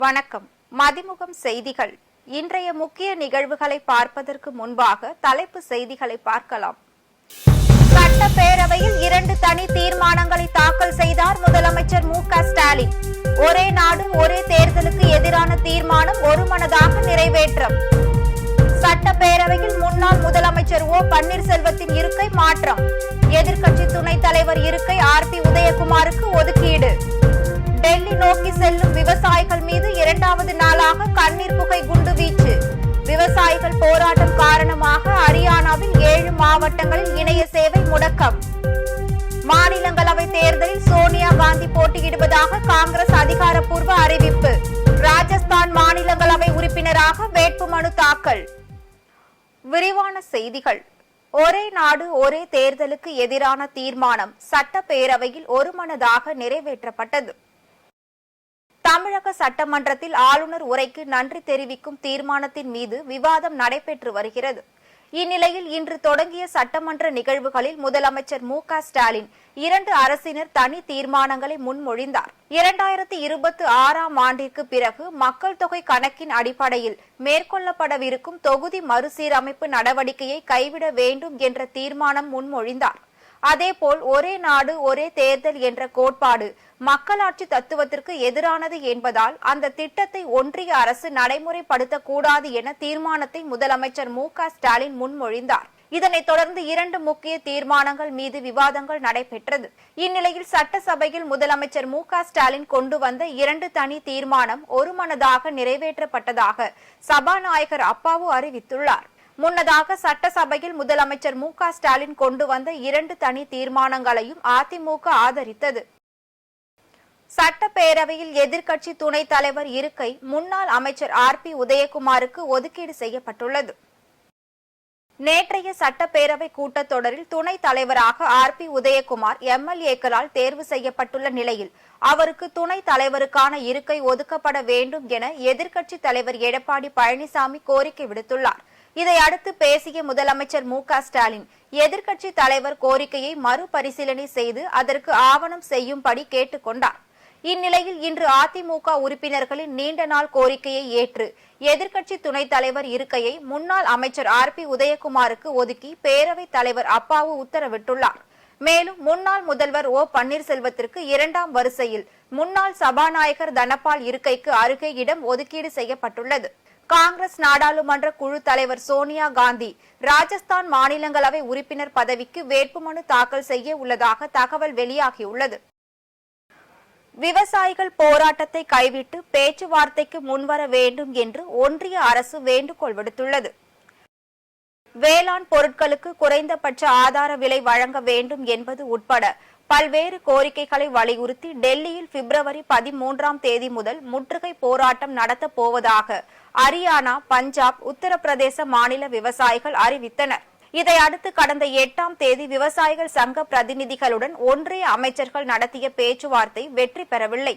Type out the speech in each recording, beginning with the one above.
வணக்கம். மதிமுகம் செய்திகள். இன்றைய முக்கிய நிகழ்வுகளை பார்ப்பதற்கு முன்பாக தலைப்பு செய்திகளை பார்க்கலாம். சட்டப்பேரவையில் 2 தனி தீர்மானங்களை தாக்கல் செய்தார் முதலமைச்சர் மு.க. ஸ்டாலின். ஒரே நாடு ஒரே தேர்தலுக்கு எதிரான தீர்மானம் ஒருமனதாக நிறைவேற்றம். சட்டப்பேரவையில் முன்னாள் முதலமைச்சர் ஓ பன்னீர்செல்வத்தின் இருக்கை மாற்றம். எதிர்க்கட்சி துணைத் தலைவர் இருக்கை ஆர்.பி. உதயகுமாருக்கு ஒதுக்கீடு. டெல்லி நோக்கி செல்லும் விவசாயிகள் மீது 2வது நாளாக கண்ணீர் புகை குண்டு வீச்சு. விவசாயிகள் போராட்டம் காரணமாக ஹரியானாவில் 7 மாவட்டங்களில் இணைய சேவை முடக்கம். மாநிலங்களவை தேர்தலில் சோனியா காந்தி போட்டியிடுவதாக காங்கிரஸ் அதிகாரப்பூர்வ அறிவிப்பு. ராஜஸ்தான் மாநிலங்களவை உறுப்பினராக வேட்புமனு தாக்கல். விரிவான செய்திகள். ஒரே நாடு ஒரே தேர்தலுக்கு எதிரான தீர்மானம் சட்டப்பேரவையில் ஒருமனதாக நிறைவேற்றப்பட்டது. தமிழக சட்டமன்றத்தில் ஆளுநர் உரைக்கு நன்றி தெரிவிக்கும் தீர்மானத்தின் மீது விவாதம் நடைபெற்று வருகிறது. இந்நிலையில் இன்று தொடங்கிய சட்டமன்ற நிகழ்வுகளில் முதலமைச்சர் மு.க. ஸ்டாலின் 2 அரசினர் தனி தீர்மானங்களை முன்மொழிந்தார். 2026ஆம் ஆண்டிற்கு பிறகு மக்கள் தொகை கணக்கின் அடிப்படையில் மேற்கொள்ளப்படவிருக்கும் தொகுதி மறுசீரமைப்பு நடவடிக்கையை கைவிட வேண்டும் என்ற தீர்மானம் முன்மொழிந்தார். அதேபோல் ஒரே நாடு ஒரே தேர்தல் என்ற கோட்பாடு மக்களாட்சி தத்துவத்திற்கு எதிரானது என்பதால் அந்த திட்டத்தை ஒன்றிய அரசு நடைமுறைப்படுத்தக்கூடாது என தீர்மானத்தை முதலமைச்சர் மு.க. ஸ்டாலின் முன்மொழிந்தார். இதனைத் தொடர்ந்து 2 முக்கிய தீர்மானங்கள் மீது விவாதங்கள் நடைபெற்றது. இந்நிலையில் சட்டசபையில் முதலமைச்சர் மு.க. ஸ்டாலின் கொண்டு வந்த 2 தனி தீர்மானம் ஒருமனதாக நிறைவேற்றப்பட்டதாக சபாநாயகர் அப்பாவு அறிவித்துள்ளார். முன்னதாக சட்டசபையில் முதலமைச்சர் மு.க. ஸ்டாலின் கொண்டு வந்த 2 தனி தீர்மானங்களையும் அதிமுக ஆதரித்தது. சட்டப்பேரவையில் எதிர்க்கட்சி துணைத் தலைவர் இருக்கை முன்னாள் அமைச்சர் ஆர்.பி. உதயகுமாருக்கு ஒதுக்கீடு செய்யப்பட்டுள்ளது. நேற்றைய சட்டப்பேரவை கூட்டத்தொடரில் துணைத் தலைவராக ஆர்.பி. உதயகுமார் எம்எல்ஏக்களால் தேர்வு செய்யப்பட்டுள்ள நிலையில் அவருக்கு துணைத் தலைவருக்கான இருக்கை ஒதுக்கப்பட வேண்டும் என எதிர்க்கட்சி தலைவர் எடப்பாடி பழனிசாமி கோரிக்கை விடுத்துள்ளார். இதையடுத்து பேசிய முதலமைச்சர் மு.க. ஸ்டாலின் எதிர்க்கட்சி தலைவர் கோரிக்கையை மறுபரிசீலனை செய்து அதற்கு ஆவணம் செய்யும்படி கேட்டுக் கொண்டார். இந்நிலையில் இன்று அதிமுக உறுப்பினர்களின் நீண்ட நாள் கோரிக்கையை ஏற்று எதிர்க்கட்சி துணைத் தலைவர் இருக்கையை முன்னாள் அமைச்சர் ஆர்.பி. உதயகுமாருக்கு ஒதுக்கி பேரவைத் தலைவர் அப்பாவு உத்தரவிட்டுள்ளார். மேலும் முன்னாள் முதல்வர் ஓ பன்னீர்செல்வத்திற்கு 2ஆம் வரிசையில் முன்னாள் சபாநாயகர் தனபால் இருக்கைக்கு அருகே இடம் ஒதுக்கீடு செய்யப்பட்டுள்ளது. காங்கிரஸ் நாடாளுமன்ற குழு தலைவர் சோனியா காந்தி ராஜஸ்தான் மாநிலங்களவை உறுப்பினர் பதவிக்கு வேட்புமனு தாக்கல் செய்ய உள்ளதாக தகவல் வெளியாகியுள்ளது. விவசாயிகள் போராட்டத்தை கைவிட்டு பேச்சுவார்த்தைக்கு முன்வர வேண்டும் என்று ஒன்றிய அரசு வேண்டுகோள் விடுத்துள்ளது. வேளாண் பொருட்களுக்கு குறைந்தபட்ச ஆதார விலை வழங்க வேண்டும் என்பது உட்பட பல்வேறு கோரிக்கைகளை வலியுறுத்தி டெல்லியில் பிப்ரவரி 13ஆம் தேதி முதல் முற்றுகை போராட்டம் நடத்தப் போவதாக ஹரியானா, பஞ்சாப், உத்தரப்பிரதேச மாநில விவசாயிகள் அறிவித்தனர். இதையடுத்து கடந்த 8ஆம் தேதி விவசாயிகள் சங்க பிரதிநிதிகளுடன் ஒன்றிய அமைச்சர்கள் நடத்திய பேச்சுவார்த்தை வெற்றி பெறவில்லை.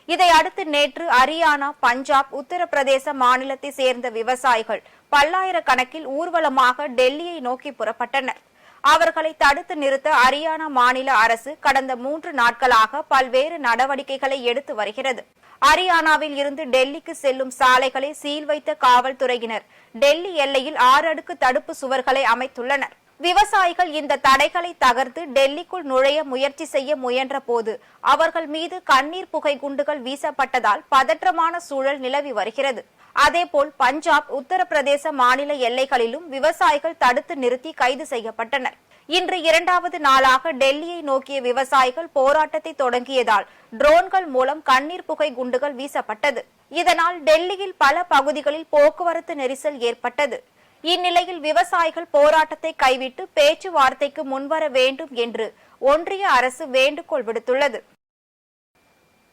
இதையடுத்து நேற்று ஹரியானா, பஞ்சாப், உத்தரப்பிரதேச மாநிலத்தை சேர்ந்த விவசாயிகள் பல்லாயிரக்கணக்கில் ஊர்வலமாக டெல்லியை நோக்கி புறப்பட்டனர். அவர்களை தடுத்து நிறுத்த ஹரியானா மாநில அரசு கடந்த 3 நாட்களாக பல்வேறு நடவடிக்கைகளை எடுத்து வருகிறது. ஹரியானாவில் இருந்து டெல்லிக்கு செல்லும் சாலைகளை சீல் வைத்த காவல்துறையினர் டெல்லி எல்லையில் 6 அடுக்கு தடுப்பு சுவர்களை அமைத்துள்ளனர். விவசாயிகள் இந்த தடைகளை தகர்த்து டெல்லிக்குள் நுழைய முயற்சி செய்ய முயன்ற போது அவர்கள் மீது கண்ணீர் புகை குண்டுகள் வீசப்பட்டதால் பதற்றமான சூழல் நிலவி வருகிறது. அதேபோல் பஞ்சாப், உத்தரப்பிரதேச மாநில எல்லைகளிலும் விவசாயிகள் தடுத்து நிறுத்தி கைது செய்யப்பட்டனர். இன்று 2வது நாளாக டெல்லியை நோக்கிய விவசாயிகள் போராட்டத்தை தொடங்கியதால் ட்ரோன்கள் மூலம் கண்ணீர் புகை குண்டுகள் வீசப்பட்டது. இதனால் டெல்லியில் பல பகுதிகளில் போக்குவரத்து நெரிசல் ஏற்பட்டது. இந்நிலையில் விவசாயிகள் போராட்டத்தை கைவிட்டு பேச்சுவார்த்தைக்கு முன்வர வேண்டும் என்று ஒன்றிய அரசு வேண்டுகோள் விடுத்துள்ளது.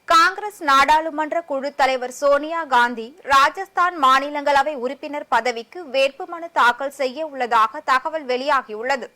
காங்கிரஸ் நாடாளுமன்ற குழு தலைவர் சோனியா காந்தி ராஜஸ்தான் மாநிலங்களவை உறுப்பினர் பதவிக்கு வேட்புமனு தாக்கல் செய்ய உள்ளதாக தகவல் வெளியாகியுள்ளது.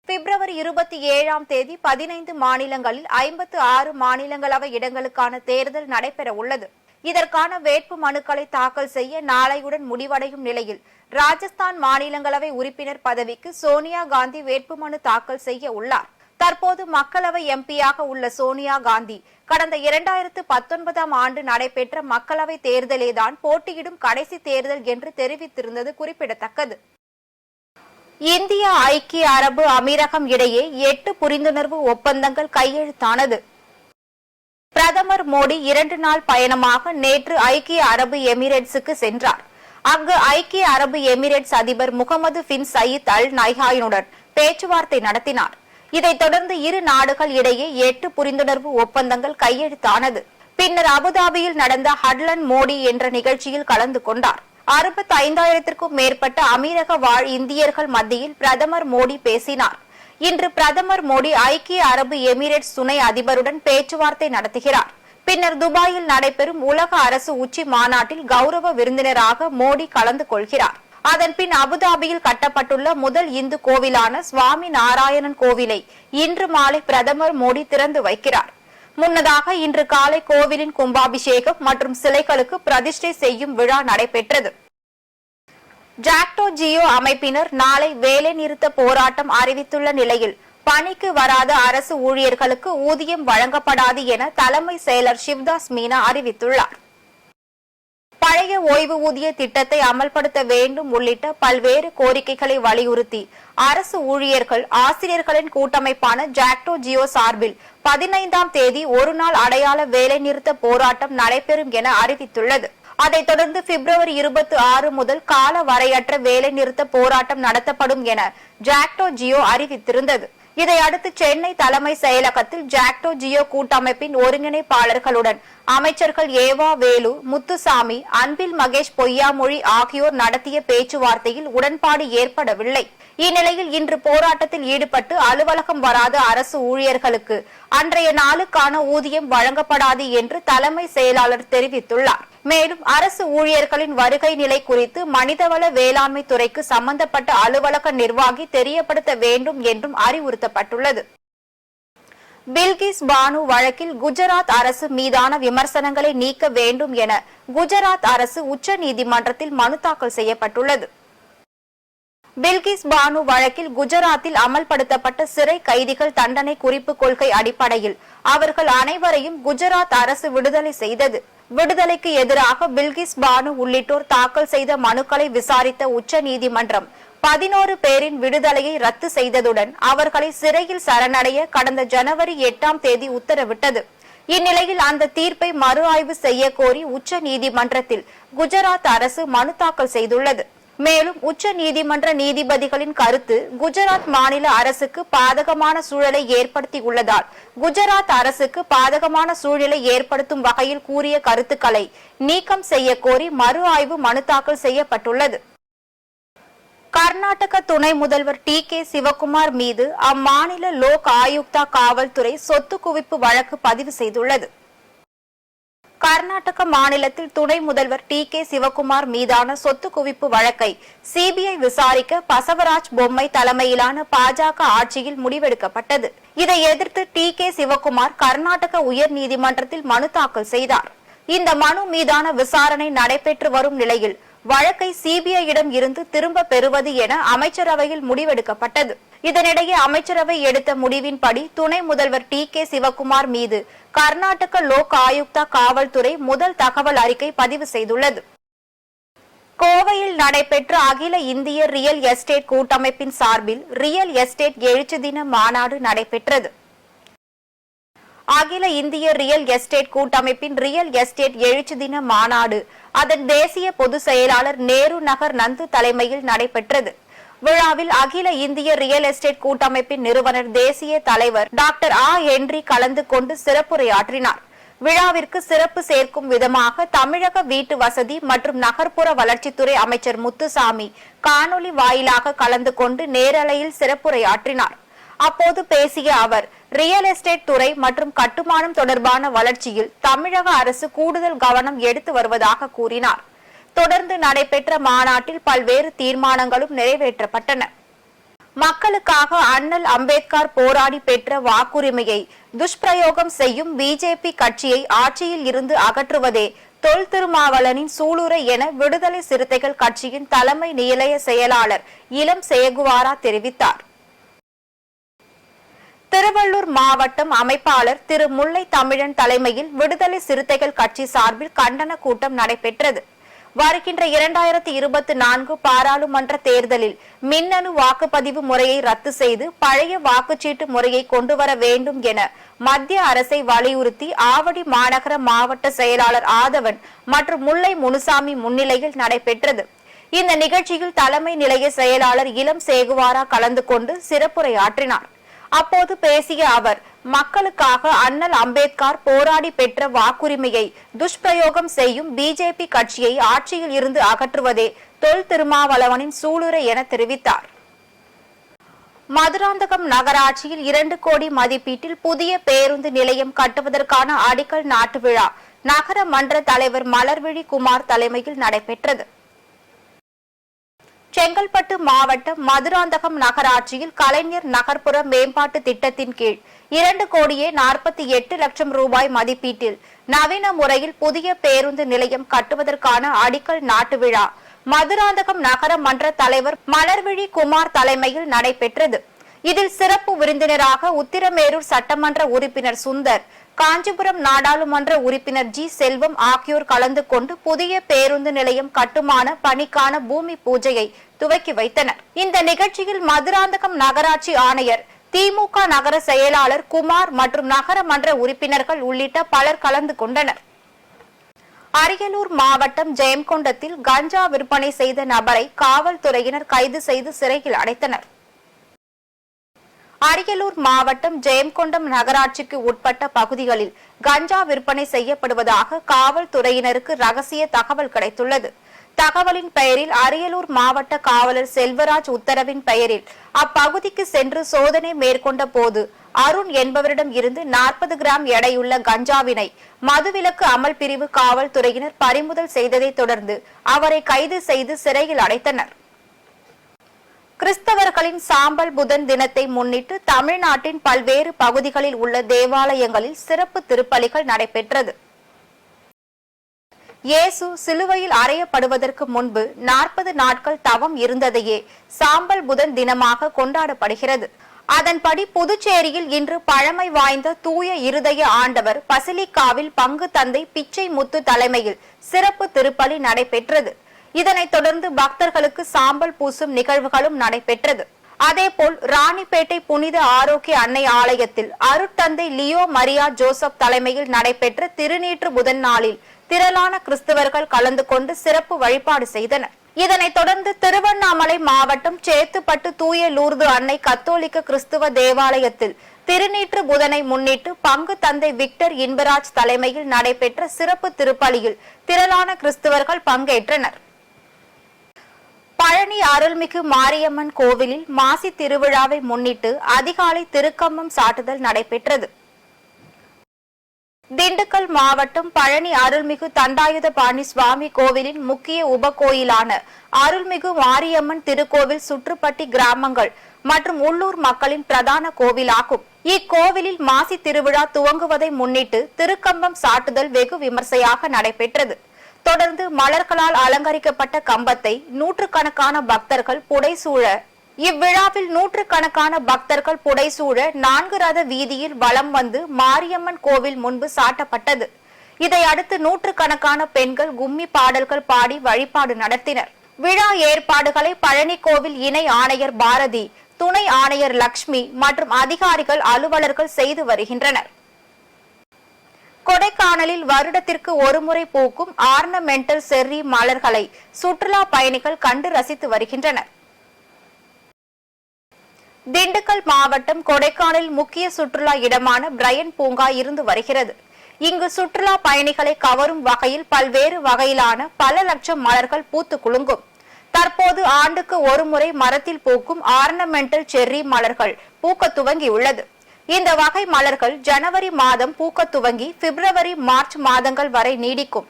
பிப்ரவரி 27ஆம் தேதி 15 மாநிலங்களில் 56 மாநிலங்களவை இடங்களுக்கான தேர்தல் நடைபெற உள்ளது. இதற்கான வேட்பு மனுக்களை தாக்கல் செய்ய நாளையுடன் முடிவடையும் நிலையில் ராஜஸ்தான் மாநிலங்களவை உறுப்பினர் பதவிக்கு சோனியா காந்தி வேட்புமனு தாக்கல் செய்ய உள்ளார். தற்போது மக்களவை எம்பியாக உள்ள சோனியா காந்தி கடந்த 2019ஆம் ஆண்டு நடைபெற்ற மக்களவை தேர்தலேதான் போட்டியிடும் கடைசி தேர்தல் என்று தெரிவித்திருந்தது குறிப்பிடத்தக்கது. இந்தியா ஐக்கிய அரபு அமீரகம் இடையே 8 புரிந்துணர்வு ஒப்பந்தங்கள் கையெழுத்தானது. பிரதமர் மோடி 2 நாள் பயணமாக நேற்று ஐக்கிய அரபு எமிரேட்ஸுக்கு சென்றார். அங்கு ஐக்கிய அரபு எமிரேட்ஸ் அதிபர் முகமது பின் சயீத் அல் நஹ்யானுடன் பேச்சுவார்த்தை நடத்தினார். இதைத் தொடர்ந்து இரு நாடுகள் இடையே 8 புரிந்துணர்வு ஒப்பந்தங்கள் கையெழுத்தானது. பின்னர் அபுதாபியில் நடந்த ஹட்லன் மோடி என்ற நிகழ்ச்சியில் கலந்து கொண்டார். 65,000க்கும் மேற்பட்ட அமீரக வாழ் இந்தியர்கள் மத்தியில் பிரதமர் மோடி பேசினார். இன்று பிரதமர் மோடி ஐக்கிய அரபு எமிரேட்ஸ் துணை அதிபருடன் பேச்சுவார்த்தை நடத்துகிறார். பின்னர் துபாயில் நடைபெறும் உலக அரசு உச்சி மாநாட்டில் கௌரவ விருந்தினராக மோடி கலந்து கொள்கிறார். அதன்பின் அபுதாபியில் கட்டப்பட்டுள்ள முதல் இந்து கோவிலான சுவாமி நாராயணன் கோவிலை இன்று மாலை பிரதமர் மோடி திறந்து வைக்கிறார். முன்னதாக இன்று காலை கோவிலின் கும்பாபிஷேகம் மற்றும் சிலைகளுக்கு பிரதிஷ்டை செய்யும் விழா நடைபெற்றது. ஜாக்டோ ஜியோ அமைப்பினர் நாளை வேலை நிறுத்த போராட்டம் அறிவித்துள்ள நிலையில் பணிக்கு வராத அரசு ஊழியர்களுக்கு ஊதியம் வழங்கப்படாது என தலைமை செயலர் சிவ்தாஸ் மீனா அறிவித்துள்ளார். பழைய ஓய்வூதிய திட்டத்தை அமல்படுத்த வேண்டும் உள்ளிட்ட பல்வேறு கோரிக்கைகளை வலியுறுத்தி அரசு ஊழியர்கள் ஆசிரியர்களின் கூட்டமைப்பான ஜாக்டோ ஜியோ சார்பில் 15ஆம் தேதி ஒருநாள் அடையாள வேலைநிறுத்த போராட்டம் நடைபெறும் என அறிவித்துள்ளது. அதைத் தொடர்ந்து பிப்ரவரி 26 முதல் கால வரையற்ற வேலைநிறுத்த போராட்டம் நடத்தப்படும் என ஜாக்டோ ஜியோ அறிவித்திருந்தது. இதையடுத்து சென்னை தலைமை செயலகத்தில் ஜாக்டோ ஜியோ கூட்டமைப்பின் ஒருங்கிணைப்பாளர்களுடன் அமைச்சர்கள் ஏவா வேலு, முத்துசாமி, அன்பில் மகேஷ் பொய்யாமொழி ஆகியோர் நடத்திய பேச்சுவார்த்தையில் உடன்பாடு ஏற்படவில்லை. இந்நிலையில் இன்று போராட்டத்தில் ஈடுபட்டு அலுவலகம் வராத அரசு ஊழியர்களுக்கு அன்றைய நாளுக்கான ஊதியம் வழங்கப்படாது என்று தலைமை செயலாளர் தெரிவித்துள்ளார். மேலும் அரசு ஊழியர்களின் வருகை நிலை குறித்து மனிதவள வேளாண்மை துறைக்கு சம்பந்தப்பட்ட அலுவலக நிர்வாகி தெரியப்படுத்த வேண்டும் என்றும் அறிவுறுத்தப்பட்டுள்ளது. பில்கிஸ் பானு வழக்கில் குஜராத் அரசு மீதான விமர்சனங்களை நீக்க வேண்டும் என குஜராத் அரசு உச்ச நீதிமன்றத்தில் மனு தாக்கல் செய்யப்பட்டுள்ளது. பில்கிஸ் பானு வழக்கில் குஜராத்தில் அமல்படுத்தப்பட்ட சிறை கைதிகள் தண்டனை குறிப்பு கொள்கை அடிப்படையில் அவர்கள் அனைவரையும் குஜராத் அரசு விடுதலை செய்தது. விடுதலைக்கு எதிராக பில்கிஸ் பானு உள்ளிட்டோர் தாக்கல் செய்த மனுக்களை விசாரித்த உச்ச நீதிமன்றம் 11 பேரின் விடுதலையை ரத்து செய்ததுடன் அவர்களை சிறையில் சரணடைய கடந்த ஜனவரி 8ஆம் தேதி உத்தரவிட்டது. இந்நிலையில் அந்த தீர்ப்பை மறு ஆய்வு செய்ய கோரி உச்ச நீதிமன்றத்தில் குஜராத் அரசு மனு தாக்கல் செய்துள்ளது. மேலும் உச்ச நீதிமன்ற நீதிபதிகளின் கருத்து குஜராத் மாநில அரசுக்கு பாதகமான சூழலை ஏற்படுத்தி உள்ளதால் குஜராத் அரசுக்கு பாதகமான சூழலை ஏற்படுத்தும் வகையில் கூறிய கருத்துக்களை நீக்கம் செய்ய கோரி மறு ஆய்வு மனு தாக்கல் செய்யப்பட்டுள்ளது. கர்நாடக துணை முதல்வர் டி.கே. சிவகுமார் மீது அம்மாநில லோக் ஆயுக்தா காவல்துறை சொத்து குவிப்பு வழக்கு பதிவு செய்துள்ளது. கர்நாடக மாநிலத்தில் துணை முதல்வர் டி.கே. சிவகுமார் மீதான சொத்து குவிப்பு வழக்கை சிபிஐ விசாரிக்க பசவராஜ் பொம்மை தலைமையிலான பாஜக ஆட்சியில் முடிவெடுக்கப்பட்டது. இதை எதிர்த்து டி.கே. சிவகுமார் கர்நாடக உயர் நீதிமன்றத்தில் மனு தாக்கல் செய்தார். இந்த மனு மீதான விசாரணை நடைபெற்று வரும் நிலையில் வழக்கை சிபிஐயிடம் இருந்து திரும்ப பெறுவது என அமைச்சரவையில் முடிவெடுக்கப்பட்டது. இதனிடையே அமைச்சரவை எடுத்த முடிவின்படி துணை முதல்வர் டி.கே. சிவகுமார் மீது கர்நாடக லோக் ஆயுக்தா காவல்துறை முதல் தகவல் அறிக்கை பதிவு செய்துள்ளது. கோவையில் நடைபெற்ற அகில இந்திய ரியல் எஸ்டேட் கூட்டமைப்பின் சார்பில் ரியல் எஸ்டேட் எழுச்சி தின மாநாடு நடைபெற்றது. அகில இந்திய ரியல் எஸ்டேட் கூட்டமைப்பின் ரியல் எஸ்டேட் எழுச்சி தின மாநாடு அதன் தேசிய பொதுச் செயலாளர் நேரு நகர் நந்து தலைமையில் நடைபெற்றது. விழாவில் அகில இந்திய ரியல் எஸ்டேட் கூட்டமைப்பின் நிறுவனர் தேசிய தலைவர் டாக்டர் ஆ ஹென்றி கலந்து கொண்டு சிறப்புரையாற்றினார். விழாவிற்கு சிறப்பு சேர்க்கும் விதமாக தமிழக வீட்டு வசதி மற்றும் நகர்ப்புற வளர்ச்சித்துறை அமைச்சர் முத்துசாமி காணொலி வாயிலாக கலந்து கொண்டு நேரலையில் சிறப்புரையாற்றினார். அப்போது பேசிய அவர், ரியல் எஸ்டேட் துறை மற்றும் கட்டுமானம் தொடர்பான வளர்ச்சியில் தமிழக அரசு கூடுதல் கவனம் எடுத்து வருவதாக கூறினார். தொடர்ந்து நடைபெற்ற மாநாட்டில் பல்வேறு தீர்மானங்களும் நிறைவேற்றப்பட்டன. மக்களுக்காக அண்ணல் அம்பேத்கர் போராடி பெற்ற வாக்குரிமையை துஷ்பிரயோகம் செய்யும் பிஜேபி கட்சியை ஆட்சியில் இருந்து அகற்றுவதே தொல் திருமாவளவனின் சூளுரை என விடுதலை சிறுத்தைகள் கட்சியின் தலைமை நிலைய செயலாளர் இளம் சேகுவாரா தெரிவித்தார். திருவள்ளூர் மாவட்டம் அமைப்பாளர் திரு முல்லை தமிழன் தலைமையில் விடுதலை சிறுத்தைகள் கட்சி சார்பில் கண்டன கூட்டம் நடைபெற்றது. வருகின்ற 2024 பாராளுமன்ற தேர்தலில் மின்னணு வாக்குப்பதிவு முறையை ரத்து செய்து பழைய வாக்குச்சீட்டு முறையை கொண்டுவர வேண்டும் என மத்திய அரசை வலியுறுத்தி ஆவடி மாநகர மாவட்ட செயலாளர் ஆதவன் மற்றும் முல்லை முனுசாமி முன்னிலையில் நடைபெற்றது. இந்த நிகழ்ச்சியில் தலைமை நிலைய செயலாளர் இளம் சேகுவாரா கலந்து கொண்டு சிறப்புரையாற்றினார். அப்போது பேசிய அவர், மக்களுக்காக அண்ணல் அம்பேத்கர் போராடி பெற்ற வாக்குரிமையை துஷ்பிரயோகம் செய்யும் பிஜேபி கட்சியை ஆட்சியில் இருந்து அகற்றுவதே தொல் திருமாவளவனின் சூளுரை என தெரிவித்தார். மதுராந்தகம் நகராட்சியில் 2 கோடி மதிப்பீட்டில் புதிய பேருந்து நிலையம் கட்டுவதற்கான அடிக்கல் நாட்டு விழா நகர மன்ற தலைவர் மலர்விழி குமார் தலைமையில் நடைபெற்றது. செங்கல்பட்டு மாவட்டம் மதுராந்தகம் நகராட்சியில் கலைஞர் நகர்ப்புற மேம்பாட்டு திட்டத்தின் கீழ் 2 கோடியே 48 லட்சம் ரூபாய் மதிப்பீட்டில் நவீன முறையில் புதிய பேருந்து நிலையம் கட்டுவதற்கான அடிக்கல் நாட்டு விழா மதுராந்தகம் நகர மன்ற தலைவர் மலர்விழி குமார் தலைமையில் நடைபெற்றது. இதில் சிறப்பு விருந்தினராக உத்திரமேரூர் சட்டமன்ற உறுப்பினர் சுந்தர், காஞ்சிபுரம் நாடாளுமன்ற உறுப்பினர் ஜி செல்வம் ஆகியோர் கலந்து கொண்டு புதிய பேருந்து நிலையம் கட்டுமான பணிக்கான பூமி பூஜையை துவக்கி வைத்தனர். இந்த நிகழ்ச்சியில் மதுராந்தகம் நகராட்சி ஆணையர், திமுக நகர செயலாளர் குமார் மற்றும் நகர மன்ற உறுப்பினர்கள் உள்ளிட்ட பலர் கலந்து கொண்டனர். அரியலூர் மாவட்டம் ஜெயங்கொண்டத்தில் கஞ்சா விற்பனை செய்த நபரை காவல்துறையினர் கைது செய்து சிறையில் அடைத்தனர். அரியலூர் மாவட்டம் ஜெயங்கொண்டம் நகராட்சிக்கு உட்பட்ட பகுதிகளில் கஞ்சா விற்பனை செய்யப்படுவதாக காவல்துறையினருக்கு ரகசிய தகவல் கிடைத்துள்ளது. தகவலின் பெயரில் அரியலூர் மாவட்ட காவலர் செல்வராஜ் உத்தரவின் பெயரில் அப்பகுதிக்கு சென்று சோதனை மேற்கொண்ட போது அருண் என்பவரிடம் இருந்து 40 கிராம் எடையுள்ள கஞ்சாவினை மதுவிலக்கு அமல் பிரிவு காவல்துறையினர் பறிமுதல் செய்ததை தொடர்ந்து அவரை கைது செய்து சிறையில் அடைத்தனர். கிறிஸ்தவர்களின் சாம்பல் புதன் தினத்தை முன்னிட்டு தமிழ்நாட்டின் பல்வேறு பகுதிகளில் உள்ள தேவாலயங்களில் சிறப்பு திருப்பலிகள் நடைபெற்றது. இயேசு சிலுவையில் அறையப்படுவதற்கு முன்பு 40 நாட்கள் தவம் இருந்ததையே சாம்பல் புதன் தினமாக கொண்டாடப்படுகிறது. அதன்படி புதுச்சேரியில் இன்று பழமை வாய்ந்த தூய இருதய ஆண்டவர் பசிலிக்காவில் பங்கு தந்தை பிச்சை முத்து தலைமையில் சிறப்பு திருப்பலி நடைபெற்றது. இதனைத் தொடர்ந்து பக்தர்களுக்கு சாம்பல் பூசும் நிகழ்வுகளும் நடைபெற்றது. அதேபோல் ராணிப்பேட்டை புனித ஆரோக்கிய அன்னை ஆலயத்தில் அருட்தந்தை லியோ மரியா ஜோசப் தலைமையில் நடைபெற்ற திருநீற்று புதன் நாளில் திரளான கிறிஸ்தவர்கள் கலந்து கொண்டு சிறப்பு வழிபாடு செய்தனர். இதனைத் தொடர்ந்து திருவண்ணாமலை மாவட்டம் சேத்துப்பட்டு தூய லூர்து அன்னை கத்தோலிக்க கிறிஸ்துவ தேவாலயத்தில் திருநீற்று புதனை முன்னிட்டு பங்கு தந்தை விக்டர் இன்பராஜ் தலைமையில் நடைபெற்ற சிறப்பு திருப்பலியில் திரளான கிறிஸ்தவர்கள் பங்கேற்றனர். பழனி அருள்மிகு மாரியம்மன் கோவிலில் மாசி திருவிழாவை முன்னிட்டு அதிகாலை திருக்கம்பம் சாட்டுதல் நடைபெற்றது. திண்டுக்கல் மாவட்டம் பழனி அருள்மிகு தண்டாயுதபாணி சுவாமி கோவிலின் முக்கிய உபகோயிலான அருள்மிகு மாரியம்மன் திருக்கோவில் சுற்றுப்பட்டி கிராமங்கள் மற்றும் உள்ளூர் மக்களின் பிரதான கோவிலாகும். இக்கோவிலில் மாசி திருவிழா துவங்குவதை முன்னிட்டு திருக்கம்பம் சாட்டுதல் வெகு விமர்சையாக நடைபெற்றது. தொடர்ந்து மலர்களால் அலங்கரிக்கப்பட்ட கம்பத்தை நூற்றுக்கணக்கான பக்தர்கள் புடைசூழ இவ்விழாவில் நூற்றுக்கணக்கான பக்தர்கள் புடைசூழ 4 ரத வீதியில் வலம் வந்து மாரியம்மன் கோவில் முன்பு சாட்டப்பட்டது. இதையடுத்து நூற்றுக்கணக்கான பெண்கள் கும்மி பாடல்கள் பாடி வழிபாடு நடத்தினர். விழா ஏற்பாடுகளை பழனி கோவில் இணை ஆணையர் பாரதி, துணை ஆணையர் லட்சுமி மற்றும் அதிகாரிகள் அலுவலர்கள் செய்து வருகின்றனர். கொடைக்கானலில் வருடத்திற்கு ஒருமுறை பூக்கும் ஆர்னமெண்டல் செர்ரி மலர்களை சுற்றுலா பயணிகள் கண்டு ரசித்து வருகின்றனர். திண்டுக்கல் மாவட்டம் கொடைக்கானல் முக்கிய சுற்றுலா இடமான பிரையன் பூங்கா இருந்து வருகிறது. இங்கு சுற்றுலா பயணிகளை கவரும் வகையில் பல்வேறு வகையிலான பல லட்சம் மலர்கள் பூத்து குலுங்கும். தற்போது ஆண்டுக்கு ஒருமுறை மரத்தில் பூக்கும் ஆர்னமெண்டல் செர்ரி மலர்கள் பூக்க துவங்கியுள்ளது. இந்த வகை மலர்கள் ஜனவரி மாதம் பூக்க துவங்கி பிப்ரவரி மார்ச் மாதங்கள் வரை நீடிக்கும்.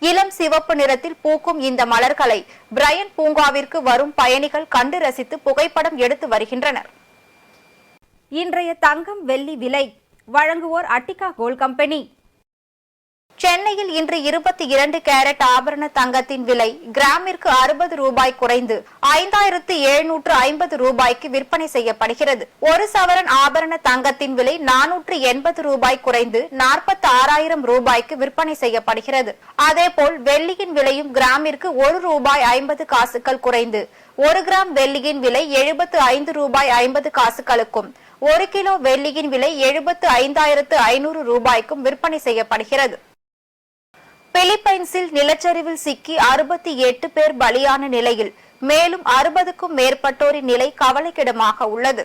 இளம் சிவப்பு நிறத்தில் பூக்கும் இந்த மலர்களை பிரையன் பூங்காவிற்கு வரும் பயணிகள் கண்டு ரசித்து புகைப்படம் எடுத்து வருகின்றனர். இன்றைய தங்கம் வெள்ளி விலை வழங்குவோர் அட்டிகா கோல்ட் கம்பெனி. சென்னையில் இன்று 22 கேரட் ஆபரண தங்கத்தின் விலை கிராமிற்கு 60 ரூபாய் குறைந்து 5750 ரூபாய்க்கு விற்பனை செய்யப்படுகிறது. ஒரு சவரன் ஆபரண தங்கத்தின் விலை 480 ரூபாய் குறைந்து 46,000 ரூபாய்க்கு விற்பனை செய்யப்படுகிறது. அதேபோல் வெள்ளியின் விலையும் கிராமிற்கு 1 ரூபாய் 50 காசுகள் குறைந்து 1 கிராம் வெள்ளியின் விலை 75 ரூபாய் 50 காசுகளுக்கும் 1 கிலோ வெள்ளியின் விலை 75,500 ரூபாய்க்கும் விற்பனை செய்யப்படுகிறது. பிலிப்பைன்ஸில் நிலச்சரிவில் சிக்கி 68 பேர் பலியான நிலையில் மேலும் 60க்கும் மேற்பட்டோரின் நிலை கவலைக்கிடமாக உள்ளது.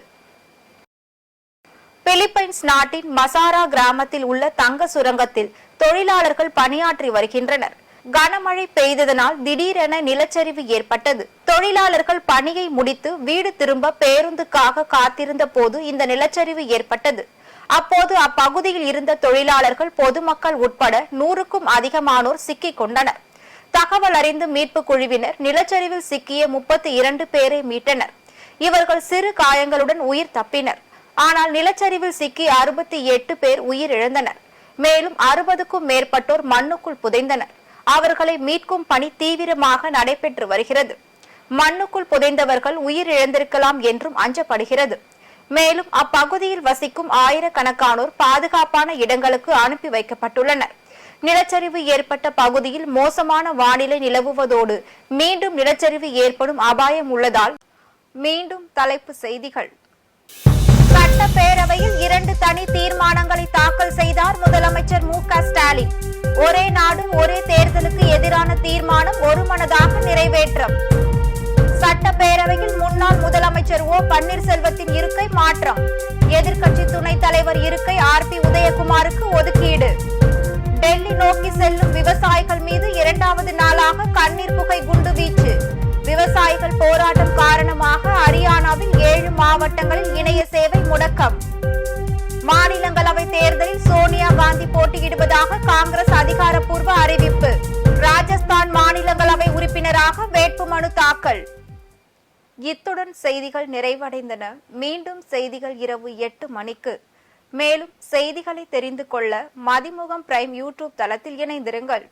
பிலிப்பைன்ஸ் நாட்டின் மசாரா கிராமத்தில் உள்ள தங்க சுரங்கத்தில் தொழிலாளர்கள் பணியாற்றி வருகின்றனர். கனமழை பெய்ததனால் திடீரென நிலச்சரிவு ஏற்பட்டது. தொழிலாளர்கள் பணியை முடித்து வீடு திரும்ப பேருந்துக்காக காத்திருந்த போது இந்த நிலச்சரிவு ஏற்பட்டது. அப்போது அப்பகுதியில் இருந்த தொழிலாளர்கள் பொதுமக்கள் உட்பட 100க்கும் அதிகமானோர் சிக்கிக் கொண்டனர். தகவல் அறிந்து மீட்பு குழுவினர் நிலச்சரிவில் சிக்கிய 32 பேரை மீட்டனர். இவர்கள் சிறு காயங்களுடன் உயிர் தப்பினர். ஆனால் நிலச்சரிவில் சிக்கி 68 பேர் உயிரிழந்தனர். மேலும் 60க்கும் மேற்பட்டோர் மண்ணுக்குள் புதைந்தனர். அவர்களை மீட்கும் பணி தீவிரமாக நடைபெற்று வருகிறது. மண்ணுக்குள் புதைந்தவர்கள் உயிரிழந்திருக்கலாம் என்றும் அஞ்சப்படுகிறது. மேலும் அப்பகுதியில் வசிக்கும் ஆயிரக்கணக்கானோர் பாதுகாப்பான இடங்களுக்கு அனுப்பி வைக்கப்பட்டுள்ளனர். நிலச்சரிவு ஏற்பட்ட பகுதியில் மோசமான வானிலை நிலவுவதோடு மீண்டும் நிலச்சரிவு ஏற்படும் அபாயம் உள்ளதால் மீண்டும் தலைப்பு செய்திகள். சட்டப்பேரவையில் 2 தனி தீர்மானங்களை தாக்கல் செய்தார் முதலமைச்சர் மு.க.ஸ்டாலின். ஒரே நாடு ஒரே தேர்தலுக்கு எதிரான தீர்மானம் ஒருமனதாக நிறைவேற்றம். சட்டப்பேரவையில் முன்னாள் முதலமைச்சர் ஓ பன்னீர்செல்வத்தின் இருக்கை மாற்றம். எதிர்க்கட்சி துணைத் தலைவர் இருக்கை ஆர்.பி. உதயகுமாருக்கு ஒதுக்கீடு. டெல்லி நோக்கி செல்லும் விவசாயிகள் மீது 2வது நாளாக கண்ணீர் புகை குண்டு வீச்சு. விவசாயிகள் போராட்டம் காரணமாக ஹரியானாவில் 7 மாவட்டங்களில் இணைய சேவை முடக்கம். மாநிலங்களவை தேர்தலில் சோனியா காந்தி போட்டியிடுவதாக காங்கிரஸ் அதிகாரப்பூர்வ அறிவிப்பு. ராஜஸ்தான் மாநிலங்களவை உறுப்பினராக வேட்புமனு தாக்கல். இத்துடன் செய்திகள் நிறைவடைந்தன. மீண்டும் செய்திகள் இரவு 8 மணிக்கு. மேலும் செய்திகளை தெரிந்து கொள்ள மதிமுகம் பிரைம் யூடியூப் தளத்தில் இணைந்திருங்கள்.